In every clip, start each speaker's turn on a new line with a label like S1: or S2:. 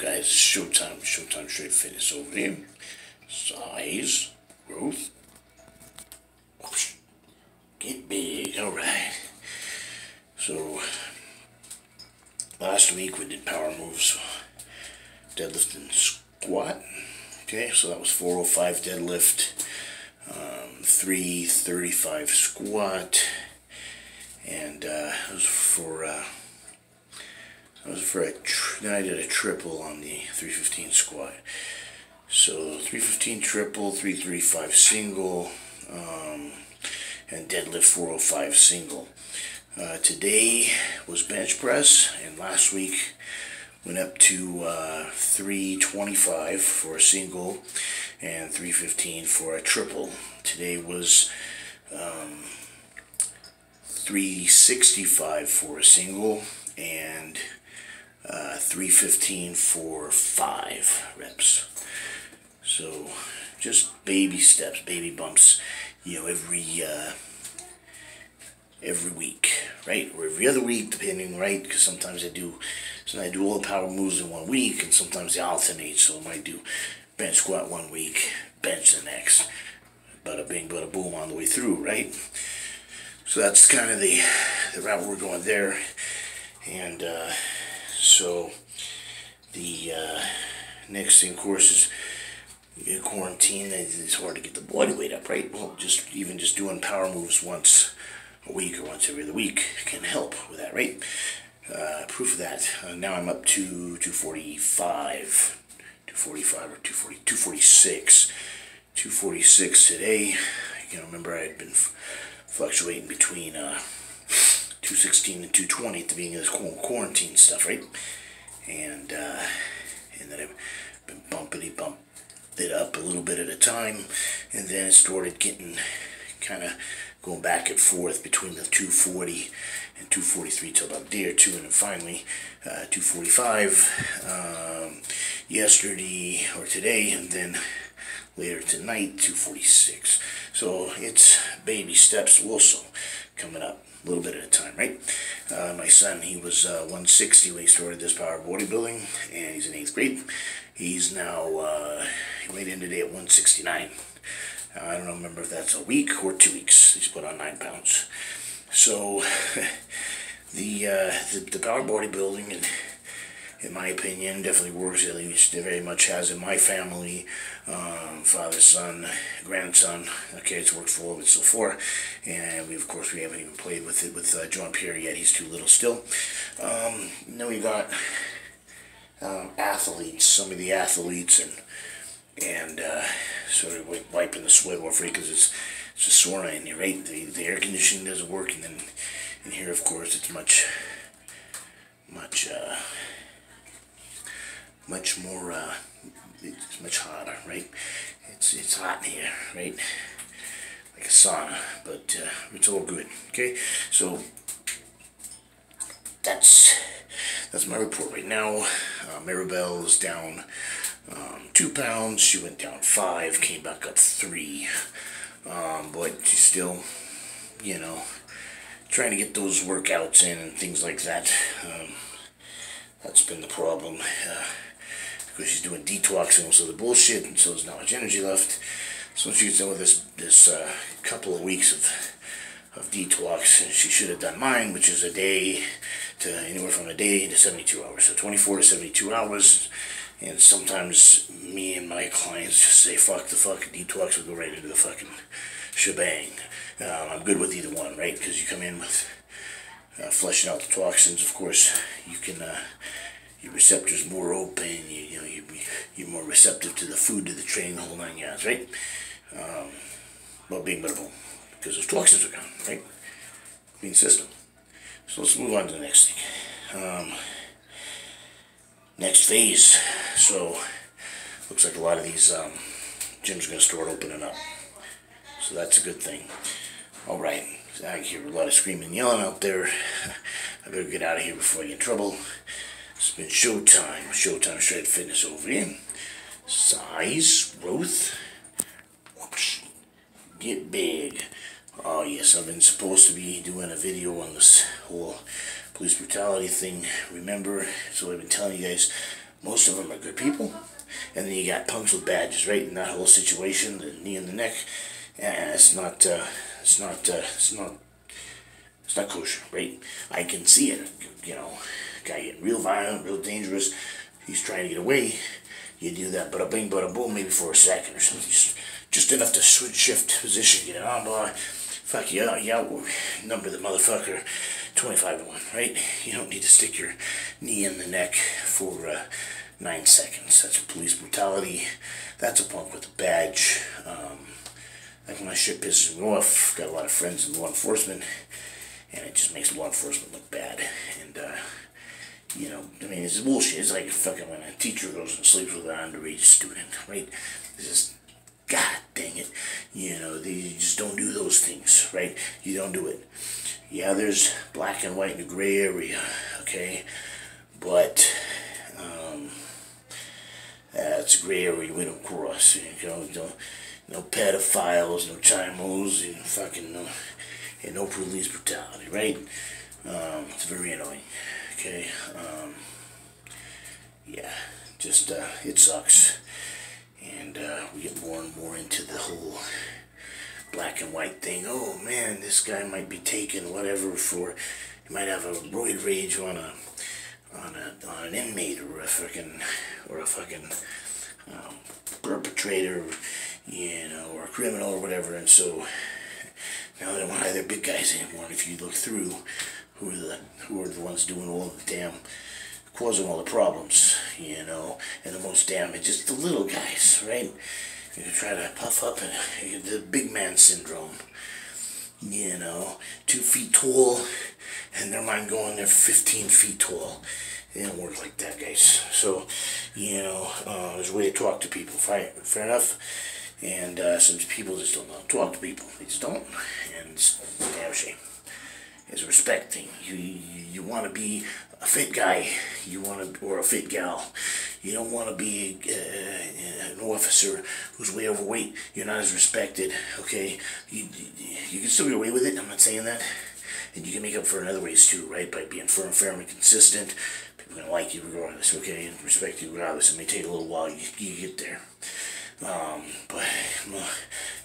S1: guys? It's Showtime. Showtime Straight Fitness over here. Size, growth, get big. Alright. So, last week we did power moves, deadlift and squat. Okay, so that was 405 deadlift, 335 squat, and it was for then I did a triple on the 315 squat. So 315 triple, 335 single, and deadlift 405 single. Today was bench press, and last week went up to 325 for a single and 315 for a triple. Today was 365 for a single and 315 for 5 reps. So just baby steps, baby bumps, you know, every week, right? Or every other week, depending, right? Because sometimes I do all the power moves in 1 week, and sometimes they alternate. So I might do bench squat 1 week, bench the next. Bada bing, bada boom on the way through, right? So that's kind of the route we're going there. And so the next thing, of course, is in quarantine. It's hard to get the body weight up, right? Well, just doing power moves once a week or once every other week can help with that, right? Proof of that. Now I'm up to 245 or 246. 246 today. You know, remember I had been fluctuating between 216 and 220 at the beginning of this quarantine stuff, right? And then I've been bumped it up a little bit at a time, and then it started getting kind of going back and forth between the 240 and 243 till about a day or two, and then finally 245 yesterday or today, and then later tonight 246. So it's baby steps also coming up a little bit at a time, right? My son, he was 160 when he started this power bodybuilding, and he's in 8th grade. He's now he weighed in today at 169. I don't remember if that's a week or 2 weeks. He's put on 9 pounds. So the power bodybuilding, in my opinion, definitely works. At least it very much has in my family. Father, son, grandson. Okay, it's worked for it so far, and we haven't even played with it with John Pierre yet. He's too little still. Then we got athletes. Some of the athletes and sort of wiping the sweat off, right? Because it's just sore in here, right? The air conditioning doesn't work, and then in here, of course, it's much more. It's much hotter, right? It's hot in here, right? Like a sauna, but it's all good. Okay, so that's my report right now. Maribel is down 2 pounds. She went down 5, came back up 3. But she's still, you know, trying to get those workouts in and things like that. That's been the problem. Because she's doing detoxing, so the bullshit, and so there's not much energy left. So she gets done with this couple of weeks of detox, and she should have done mine, which is a day to anywhere from a day to 72 hours. So 24 to 72 hours. And sometimes me and my clients just say, fuck the fucking detox, we'll go right into the fucking shebang. I'm good with either one, right? Because you come in with flushing out the toxins, of course, you can, your receptors more open, you're more receptive to the food, to the training, the whole 9 yards, right? Well, being bettable, because those toxins are gone, right? Clean system. So let's move on to the next thing. Next phase. So looks like a lot of these gyms are going to start opening up. So that's a good thing. Alright, I hear a lot of screaming and yelling out there. I better get out of here before I get in trouble. It's been Showtime. Showtime Straight Fitness over here. Size, growth, whoops, get big. Oh yes, I've been supposed to be doing a video on this whole police brutality thing. Remember, so I've been telling you guys, Most of them are good people. And then you got punks with badges, right? In that whole situation, the knee in the neck, and it's not kosher, right? I can see it, guy getting real violent, real dangerous. He's trying to get away. You do that, bada bing, bada boom, maybe for a second or something, just enough to shift position, get it on, boy. Fuck you, number the motherfucker 25-1, right? You don't need to stick your knee in the neck for 9 seconds. That's police brutality. That's a punk with a badge. Like when my shit pisses me off, got a lot of friends in law enforcement, and it just makes law enforcement look bad. And, it's bullshit. It's like fucking when a teacher goes and sleeps with an underage student, right? It's just, God dang it. You just don't do those things, right? You don't do it. Yeah, there's black and white in the gray area, okay? But, it's a gray area we don't cross. No pedophiles, no chimos, and no police brutality, right? It's very annoying, okay? Yeah, just, it sucks. And we get more and more into the whole black and white thing. Oh man, this guy might be taken whatever for, he might have a roid rage on an inmate or a fucking perpetrator, or a criminal or whatever. And so now they don't want to hire big guys anymore. And if you look through, who are the ones doing all the damn, causing all the problems, and the most damage, just the little guys, right? You try to puff up and the big man syndrome, 2 feet tall, and their mind going there 15 feet tall. It don't work like that, guys. So, there's a way to talk to people, fair enough. And some people just don't know how to talk to people. They just don't, and it's a damn shame. It's a respect thing. You want to be a fit guy, or a fit gal. You don't want to be an officer who's way overweight. You're not as respected, okay? You can still get away with it, I'm not saying that. And you can make up for it in other ways too, right? By being firm, fair, and consistent. People are going to like you regardless, okay? And respect you regardless. It may take a little while, you get there. But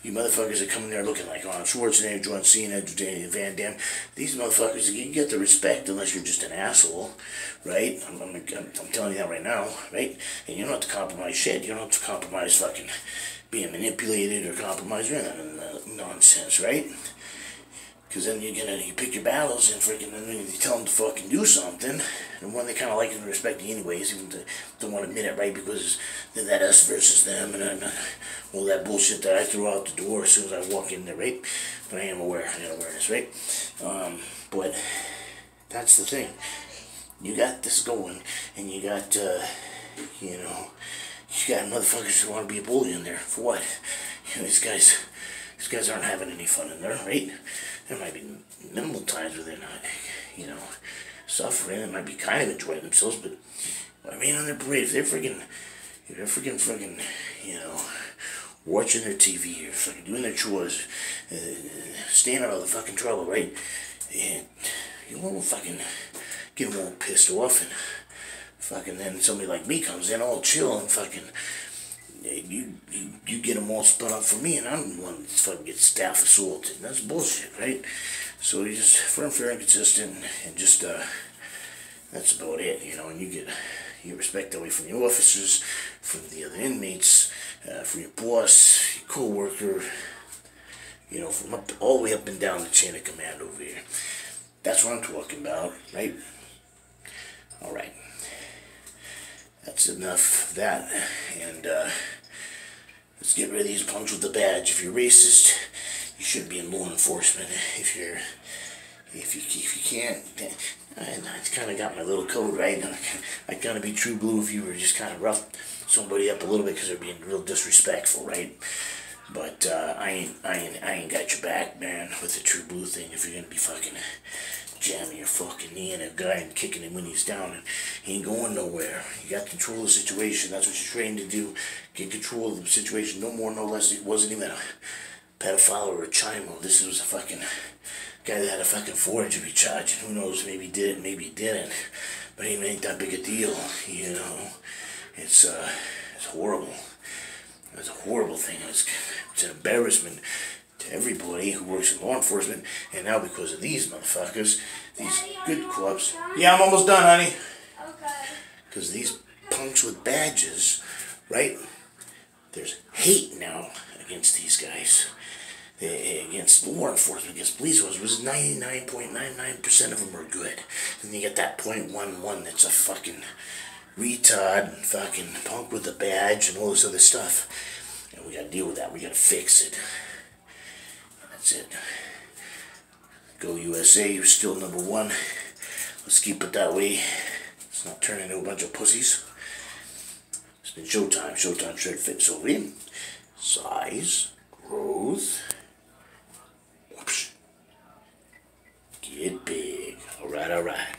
S1: you motherfuckers that come in there looking like Arnold Schwarzenegger, John Cena, Van Damme, these motherfuckers, you get the respect unless you're just an asshole, right? I'm telling you that right now, right? And you don't have to compromise shit. You don't have to compromise fucking being manipulated or compromise or anything nonsense, right? Because then you pick your battles and then you tell them to fucking do something. And one, they kind of like and respect you anyways, even if they don't want to admit it, right? Because they're that us versus them, and all that bullshit that I throw out the door as soon as I walk in there, right? But I am aware, I got awareness, right? But that's the thing. You got this going, and you got, you got motherfuckers who want to be a bully in there. For what? These guys aren't having any fun in there, right? There might be minimal times where they're not, suffering. They might be kind of enjoying themselves, but I mean, on their parade, if they're freaking, watching their TV or fucking doing their chores, staying out of the fucking trouble, right? And you won't fucking get them all pissed off, and fucking then somebody like me comes in all chill and fucking. You get them all spun up for me, and I'm the one that fucking gets staff assaulted. That's bullshit, right? So you just firm, fair, and consistent, and just that's about it, and you get respect that way from the officers, from the other inmates, from your boss, your co-worker, from all the way up and down the chain of command over here. That's what I'm talking about, right? All right. That's enough of that, and let's get rid of these punks with the badge. If you're racist, you should be in law enforcement. If you can't, it's kind of got my little code, right? I'd kind of be true blue if you were just kind of rough somebody up a little bit because they're being real disrespectful, right? But I ain't got your back, man, with the true blue thing. If you're gonna be fucking jamming your fucking knee in a guy and kicking him when he's down, and he ain't going nowhere. You got control of the situation. That's what you're trained to do. Get control of the situation. No more, no less. It wasn't even a pedophile or a chimo. This was a fucking guy that had a fucking forgery charge. And who knows, maybe he did it, maybe he didn't. But it ain't that big a deal, It's horrible. It's a horrible thing. It's an embarrassment to everybody who works in law enforcement, and now because of these motherfuckers, these good cops. Yeah, I'm almost done, honey. Okay. Because these punks with badges, right? There's hate now against these guys. Against law enforcement, against police officers, 99.99% of them are good. And you get that 0.11 that's a fucking retard and fucking punk with a badge and all this other stuff. And we gotta deal with that. We gotta fix it. That's it. Go USA, you're still number one. Let's keep it that way. Let's not turn into a bunch of pussies. It's been Showtime. Showtime Shred Fitness over in size, growth. Whoops. Get big. Alright, alright.